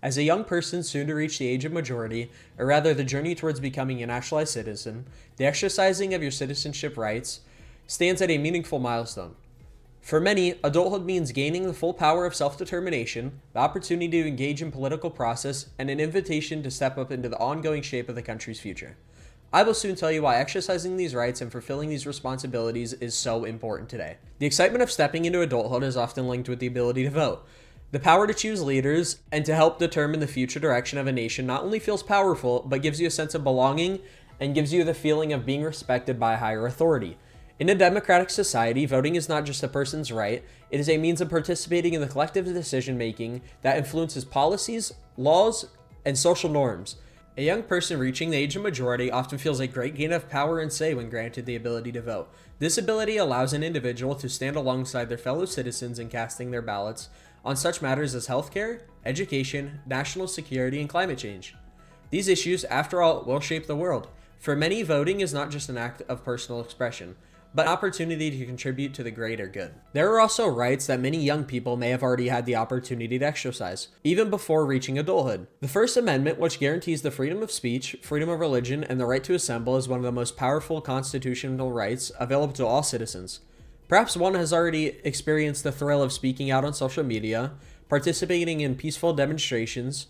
As a young person soon to reach the age of majority, or rather the journey towards becoming a naturalized citizen, the exercising of your citizenship rights stands at a meaningful milestone. For many, adulthood means gaining the full power of self-determination, the opportunity to engage in political process, and an invitation to step up into the ongoing shape of the country's future. I will soon tell you why exercising these rights and fulfilling these responsibilities is so important today. The excitement of stepping into adulthood is often linked with the ability to vote. The power to choose leaders and to help determine the future direction of a nation not only feels powerful, but gives you a sense of belonging and gives you the feeling of being respected by a higher authority. In a democratic society, voting is not just a person's right, it is a means of participating in the collective decision making that influences policies, laws, and social norms. A young person reaching the age of majority often feels a great gain of power and say when granted the ability to vote. This ability allows an individual to stand alongside their fellow citizens in casting their ballots on such matters as healthcare, education, national security, and climate change. These issues, after all, will shape the world. For many, voting is not just an act of personal expression, but an opportunity to contribute to the greater good. There are also rights that many young people may have already had the opportunity to exercise, even before reaching adulthood. The First Amendment, which guarantees the freedom of speech, freedom of religion, and the right to assemble, is one of the most powerful constitutional rights available to all citizens. Perhaps one has already experienced the thrill of speaking out on social media, participating in peaceful demonstrations,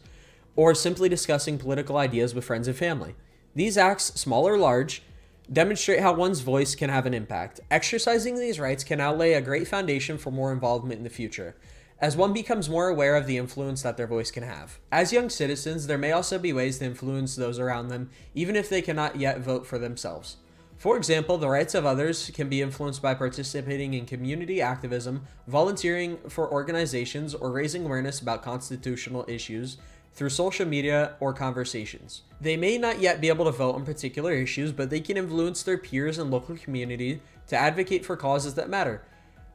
or simply discussing political ideas with friends and family. These acts, small or large, demonstrate how one's voice can have an impact. Exercising these rights can now lay a great foundation for more involvement in the future, as one becomes more aware of the influence that their voice can have. As young citizens, there may also be ways to influence those around them, even if they cannot yet vote for themselves. For example, the rights of others can be influenced by participating in community activism, volunteering for organizations, or raising awareness about constitutional issues through social media or conversations. They may not yet be able to vote on particular issues, but they can influence their peers and local community to advocate for causes that matter.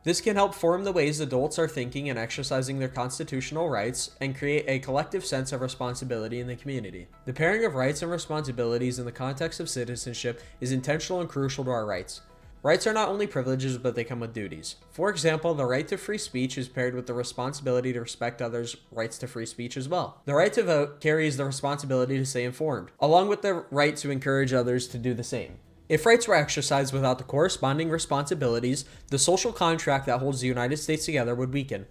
This can help form the ways adults are thinking and exercising their constitutional rights and create a collective sense of responsibility in the community. The pairing of rights and responsibilities in the context of citizenship is intentional and crucial to our rights. Rights are not only privileges, but they come with duties. For example, the right to free speech is paired with the responsibility to respect others' rights to free speech as well. The right to vote carries the responsibility to stay informed, along with the right to encourage others to do the same. If rights were exercised without the corresponding responsibilities, the social contract that holds the United States together would weaken.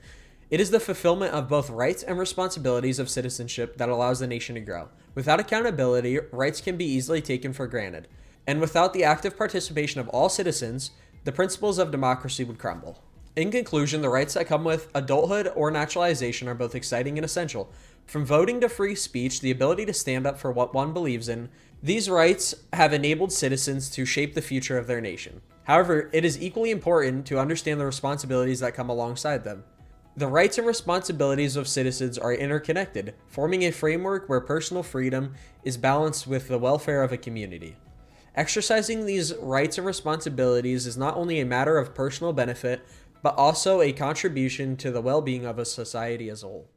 It is the fulfillment of both rights and responsibilities of citizenship that allows the nation to grow. Without accountability, rights can be easily taken for granted. And without the active participation of all citizens, the principles of democracy would crumble. In conclusion, the rights that come with adulthood or naturalization are both exciting and essential. From voting to free speech, the ability to stand up for what one believes in, these rights have enabled citizens to shape the future of their nation. However, it is equally important to understand the responsibilities that come alongside them. The rights and responsibilities of citizens are interconnected, forming a framework where personal freedom is balanced with the welfare of a community. Exercising these rights and responsibilities is not only a matter of personal benefit, but also a contribution to the well-being of a society as a whole.